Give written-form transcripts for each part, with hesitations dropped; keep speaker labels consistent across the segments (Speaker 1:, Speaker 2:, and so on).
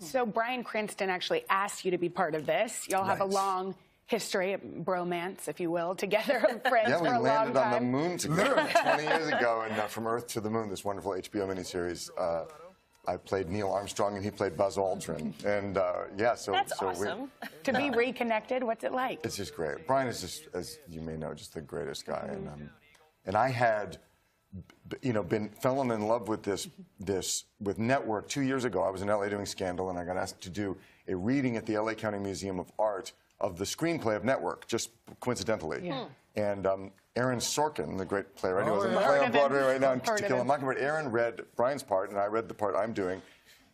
Speaker 1: So Bryan Cranston actually asked you to be part of this. Y'all have a long history, bromance, if you will, together, friends for a long time.
Speaker 2: Yeah, we landed on the moon together 20 years ago, and From Earth to the Moon, this wonderful HBO miniseries. I played Neil Armstrong, and he played Buzz Aldrin. And, yeah, so...
Speaker 3: That's awesome.
Speaker 1: To be reconnected, what's it like?
Speaker 2: It's just great. Bryan is just, as you may know, just the greatest guy. And I had, fallen in love with with Network 2 years ago. I was in L.A. doing Scandal, and I got asked to do a reading at the L.A. County Museum of Art of the screenplay of Network, just coincidentally. Yeah. And Aaron Sorkin, the great playwright, who was in the play on Broadway right now, To Kill a Mockingbird. Aaron read Bryan's part, and I read the part I'm doing.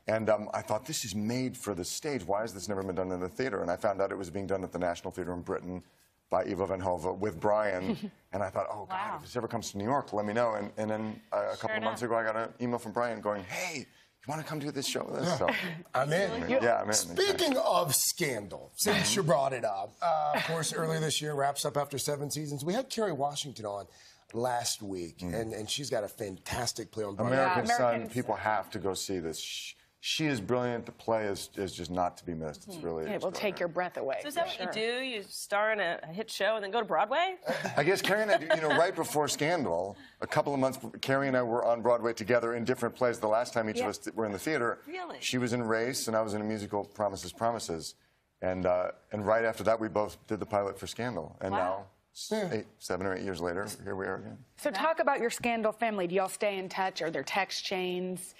Speaker 2: And I thought, this is made for the stage. Why has this never been done in the theater? And I found out it was being done at the National Theater in Britain by Ivo Van Hove with Bryan. And I thought, oh, God, if this ever comes to New York, let me know. And then a couple of months ago, I got an email from Bryan going, hey, you want to come do this show with us? So,
Speaker 4: I'm in.
Speaker 2: Yeah, I'm in.
Speaker 4: Speaking of Scandal, since you brought it up, of course, earlier this year, wraps up after 7 seasons. We had Kerry Washington on last week, and she's got a fantastic play on Broadway.
Speaker 2: American Son, people have to go see this. She is brilliant. The play is just not to be missed. It's really
Speaker 1: It will take your breath away.
Speaker 3: So is that what you do? You star in a hit show and then go to Broadway?
Speaker 2: I guess Kerry and I, right before Scandal, a couple of months, Kerry and I were on Broadway together in different plays. The last time each of us were in the theater, she was in Race, and I was in a musical, Promises, Promises. And right after that, we both did the pilot for Scandal. And now, 7 or 8 years later, here we are again.
Speaker 1: So talk about your Scandal family. Do y'all stay in touch? Are there text chains?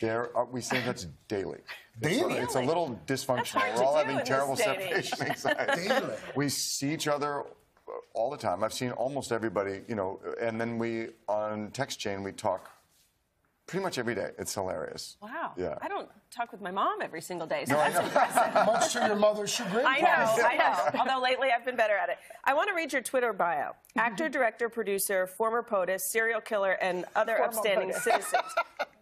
Speaker 2: We stay in touch daily.
Speaker 4: Daily?
Speaker 2: It's a little dysfunctional. We're all having terrible separation anxiety.
Speaker 4: Daily.
Speaker 2: We see each other all the time. I've seen almost everybody, and then on text chain, we talk pretty much every day. It's hilarious.
Speaker 3: Wow.
Speaker 2: Yeah.
Speaker 3: I don't talk with my mom every single day, so
Speaker 2: No,
Speaker 3: that's impressive.
Speaker 4: Much to your mother's chagrin.
Speaker 3: I know. Although lately I've been better at it. I want to read your Twitter bio. Actor, director, producer, former POTUS, serial killer, and other upstanding citizens.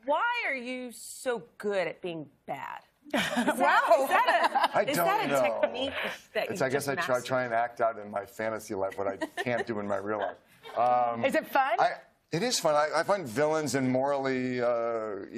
Speaker 3: Why are you so good at being bad? Is that a technique that
Speaker 2: I guess I try and act out in my fantasy life what I can't do in my real life.
Speaker 1: Is it fun?
Speaker 2: It is fun. I find villains and morally, flawed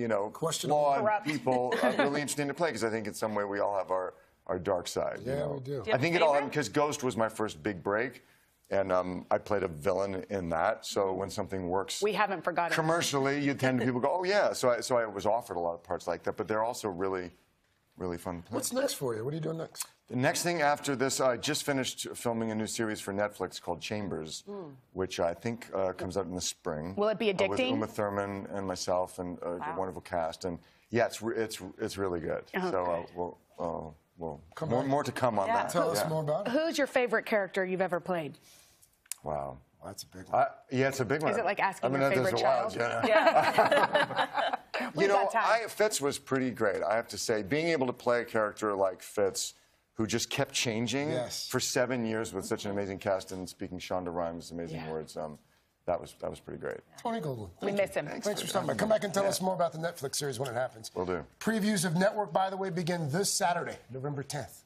Speaker 2: people really interesting to play, because I think in some way we all have our dark side.
Speaker 4: Yeah, we do.
Speaker 2: I think it all happened because Ghost was my first big break, and I played a villain in that. So when something works,
Speaker 1: we haven't forgotten
Speaker 2: commercially, you tend to people go, oh yeah. So I was offered a lot of parts like that, but they're also really fun to play.
Speaker 4: What's next for you? What are you doing next?
Speaker 2: The next thing after this, I just finished filming a new series for Netflix called Chambers, which I think comes out in the spring.
Speaker 1: Will it be addicting?
Speaker 2: With Uma Thurman and myself and a wonderful cast. And yeah, it's really good. So more to come on that.
Speaker 4: Tell us more about it.
Speaker 1: Who's your favorite character you've ever played?
Speaker 2: Wow.
Speaker 4: That's a big one.
Speaker 2: Yeah, it's a big one.
Speaker 1: Is it like asking your favorite child?
Speaker 2: Fitz was pretty great, I have to say. Being able to play a character like Fitz, who just kept changing for 7 years with such an amazing cast and speaking Shonda Rhimes' amazing words, that was pretty great.
Speaker 4: Tony Goldwyn.
Speaker 1: We miss him.
Speaker 4: Thanks for stopping by. Come back and tell us more about the Netflix series when it happens.
Speaker 2: Will do.
Speaker 4: Previews of Network, by the way, begin this Saturday, November 10th.